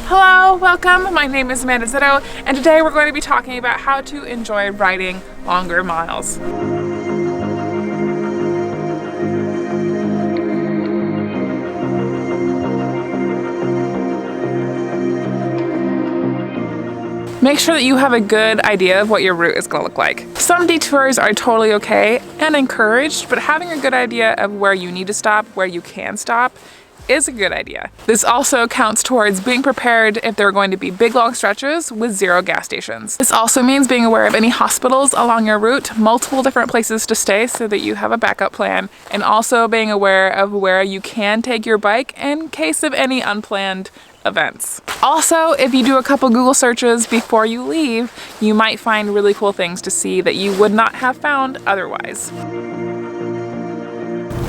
Hello, welcome. My name is Amanda Zitto, and today we're going to be talking about how to enjoy riding longer miles. Make sure that you have a good idea of what your route is going to look like. Some detours are totally okay and encouraged, but having a good idea of where you need to stop, where you can stop, is a good idea. This also counts towards being prepared if there are going to be big long stretches with 0 gas stations. This also means being aware of any hospitals along your route, multiple different places to stay so that you have a backup plan, and also being aware of where you can take your bike in case of any unplanned events. Also, if you do a couple Google searches before you leave, you might find really cool things to see that you would not have found otherwise.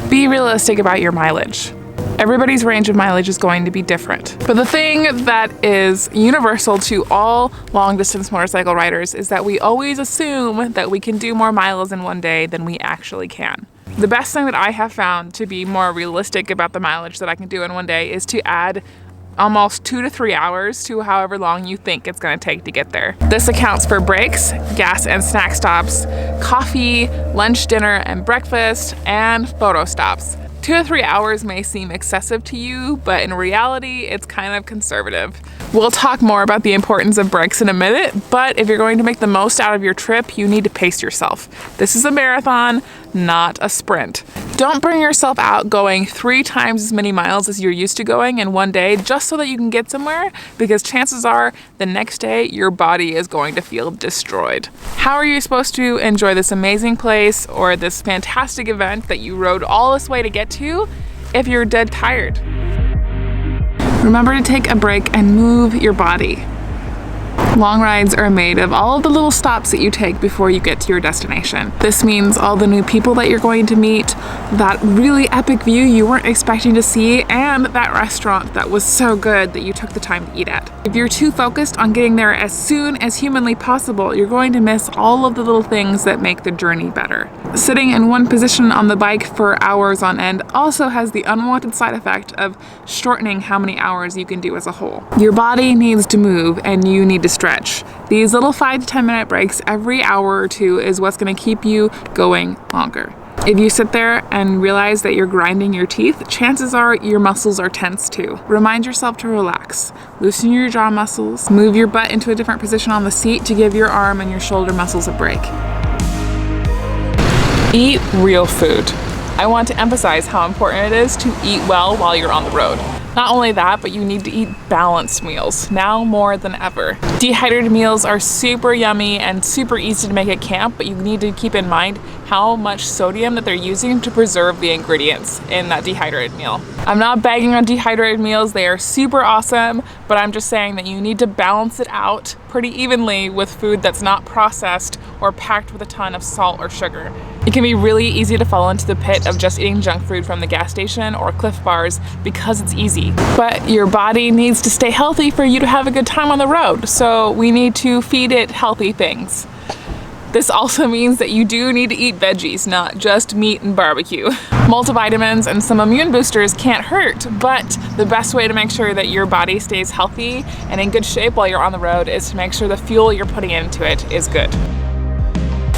Be realistic about your mileage. Everybody's range of mileage is going to be different. But the thing that is universal to all long distance motorcycle riders is that we always assume that we can do more miles in one day than we actually can. The best thing that I have found to be more realistic about the mileage that I can do in one day is to add almost 2 to 3 hours to however long you think it's going to take to get there. This accounts for breaks, gas and snack stops, coffee, lunch, dinner, and breakfast, and photo stops. 2 to 3 hours may seem excessive to you, but in reality, it's kind of conservative. We'll talk more about the importance of breaks in a minute, but if you're going to make the most out of your trip, you need to pace yourself. This is a marathon, not a sprint. Don't bring yourself out going 3 times as many miles as you're used to going in one day just so that you can get somewhere, because chances are the next day your body is going to feel destroyed. How are you supposed to enjoy this amazing place or this fantastic event that you rode all this way to get to if you're dead tired? Remember to take a break and move your body. Long rides are made of all of the little stops that you take before you get to your destination. This means all the new people that you're going to meet, that really epic view you weren't expecting to see, and that restaurant that was so good that you took the time to eat at. If you're too focused on getting there as soon as humanly possible, you're going to miss all of the little things that make the journey better. Sitting in one position on the bike for hours on end also has the unwanted side effect of shortening how many hours you can do as a whole. Your body needs to move and you need to stretch. These little 5 to 10 minute breaks every hour or two is what's going to keep you going longer. If you sit there and realize that you're grinding your teeth, chances are your muscles are tense too. Remind yourself to relax. Loosen your jaw muscles. Move your butt into a different position on the seat to give your arm and your shoulder muscles a break. Eat real food. I want to emphasize how important it is to eat well while you're on the road. Not only that, but you need to eat balanced meals, now more than ever. Dehydrated meals are super yummy and super easy to make at camp, but you need to keep in mind how much sodium that they're using to preserve the ingredients in that dehydrated meal. I'm not bagging on dehydrated meals, they are super awesome, but I'm just saying that you need to balance it out pretty evenly with food that's not processed or packed with a ton of salt or sugar. It can be really easy to fall into the pit of just eating junk food from the gas station or Cliff Bars because it's easy. But your body needs to stay healthy for you to have a good time on the road, so we need to feed it healthy things. This also means that you do need to eat veggies, not just meat and barbecue. Multivitamins and some immune boosters can't hurt, but the best way to make sure that your body stays healthy and in good shape while you're on the road is to make sure the fuel you're putting into it is good.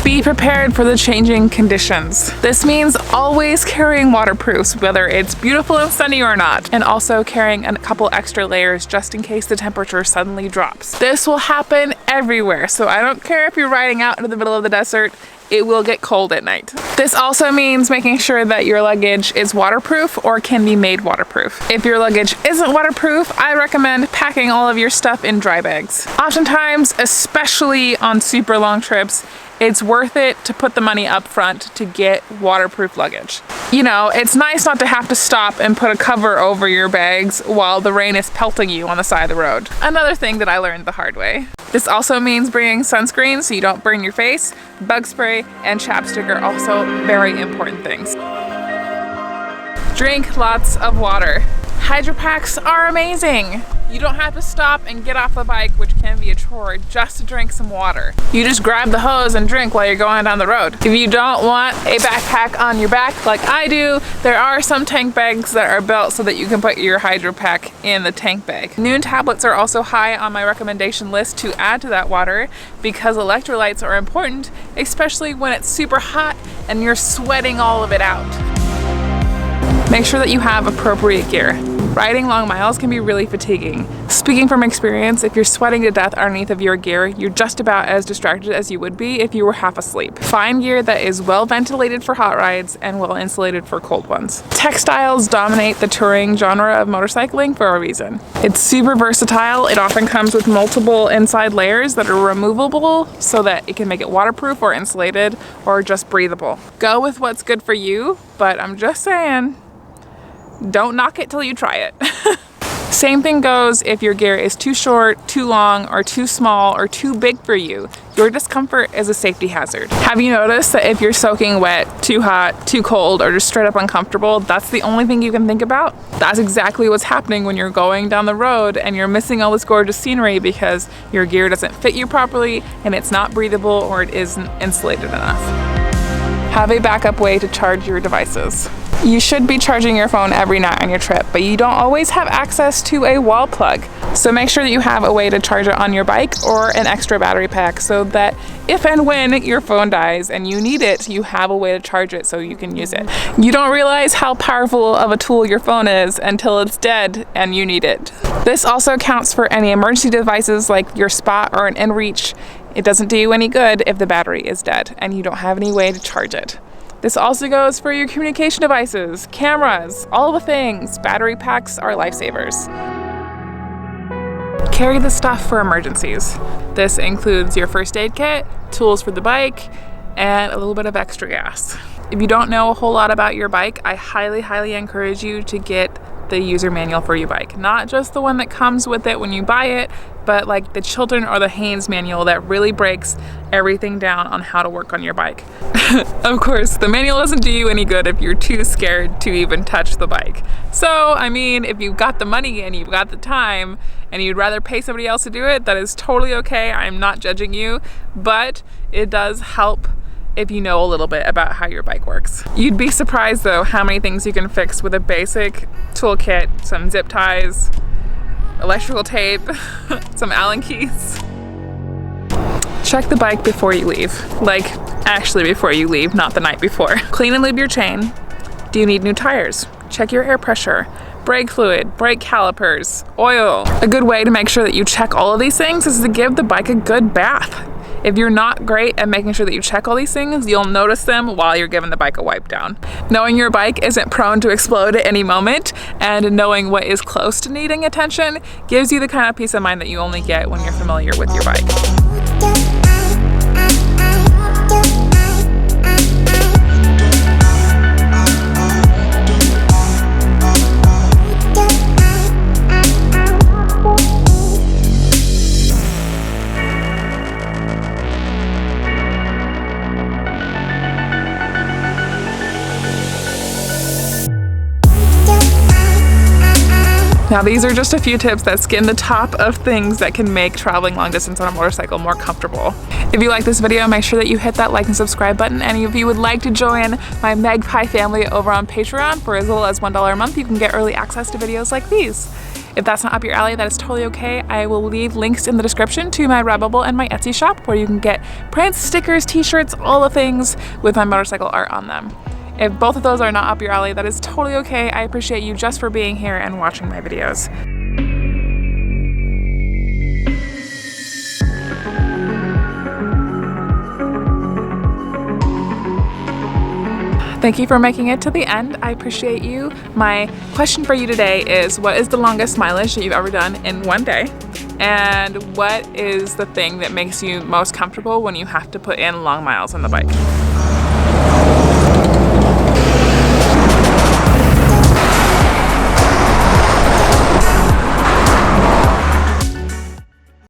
Be prepared for the changing conditions. This means always carrying waterproofs, whether it's beautiful and sunny or not, and also carrying a couple extra layers just in case the temperature suddenly drops. This will happen everywhere, so I don't care if you're riding out into the middle of the desert, it will get cold at night. This also means making sure that your luggage is waterproof or can be made waterproof. If your luggage isn't waterproof, I recommend packing all of your stuff in dry bags. Oftentimes, especially on super long trips, it's worth it to put the money up front to get waterproof luggage. You know, it's nice not to have to stop and put a cover over your bags while the rain is pelting you on the side of the road. Another thing that I learned the hard way. This also means bringing sunscreen so you don't burn your face. Bug spray and chapstick are also very important things. Drink lots of water. Hydro packs are amazing. You don't have to stop and get off the bike, which can be a chore, just to drink some water. You just grab the hose and drink while you're going down the road. If you don't want a backpack on your back like I do, there are some tank bags that are built so that you can put your hydro pack in the tank bag. Noon tablets are also high on my recommendation list to add to that water because electrolytes are important, especially when it's super hot and you're sweating all of it out. Make sure that you have appropriate gear. Riding long miles can be really fatiguing. Speaking from experience, if you're sweating to death underneath of your gear, you're just about as distracted as you would be if you were half asleep. Find gear that is well ventilated for hot rides and well insulated for cold ones. Textiles dominate the touring genre of motorcycling for a reason. It's super versatile. It often comes with multiple inside layers that are removable so that it can make it waterproof or insulated or just breathable. Go with what's good for you, but I'm just saying, don't knock it till you try it. Same thing goes if your gear is too short, too long, or too small, or too big for you. Your discomfort is a safety hazard. Have you noticed that if you're soaking wet, too hot, too cold, or just straight up uncomfortable, that's the only thing you can think about? That's exactly what's happening when you're going down the road and you're missing all this gorgeous scenery because your gear doesn't fit you properly and it's not breathable or it isn't insulated enough. Have a backup way to charge your devices. You should be charging your phone every night on your trip, but you don't always have access to a wall plug. So make sure that you have a way to charge it on your bike or an extra battery pack so that if and when your phone dies and you need it, you have a way to charge it so you can use it. You don't realize how powerful of a tool your phone is until it's dead and you need it. This also counts for any emergency devices like your Spot or an InReach. It doesn't do you any good if the battery is dead and you don't have any way to charge it. This also goes for your communication devices, cameras, all the things. Battery packs are lifesavers. Carry the stuff for emergencies. This includes your first aid kit, tools for the bike, and a little bit of extra gas. If you don't know a whole lot about your bike, I highly encourage you to get the user manual for your bike. Not just the one that comes with it when you buy it, but like the Chilton or the Haynes manual that really breaks everything down on how to work on your bike. Of course, the manual doesn't do you any good if you're too scared to even touch the bike. So, I mean, if you've got the money and you've got the time and you'd rather pay somebody else to do it, that is totally okay. I'm not judging you, but it does help if you know a little bit about how your bike works. You'd be surprised though how many things you can fix with a basic toolkit, some zip ties, electrical tape, some Allen keys. Check the bike before you leave. Like, actually before you leave, not the night before. Clean and lube your chain. Do you need new tires? Check your air pressure, brake fluid, brake calipers, oil. A good way to make sure that you check all of these things is to give the bike a good bath. If you're not great at making sure that you check all these things, you'll notice them while you're giving the bike a wipe down. Knowing your bike isn't prone to explode at any moment and knowing what is close to needing attention gives you the kind of peace of mind that you only get when you're familiar with your bike. Now these are just a few tips that skim the top of things that can make traveling long distance on a motorcycle more comfortable. If you like this video, make sure that you hit that like and subscribe button, and if you would like to join my Magpie family over on Patreon for as little as $1 a month, you can get early access to videos like these. If that's not up your alley, that is totally okay. I will leave links in the description to my Redbubble and my Etsy shop where you can get prints, stickers, t-shirts, all the things with my motorcycle art on them. If both of those are not up your alley, that is totally okay. I appreciate you just for being here and watching my videos. Thank you for making it to the end. I appreciate you. My question for you today is, what is the longest mileage that you've ever done in one day? And what is the thing that makes you most comfortable when you have to put in long miles on the bike?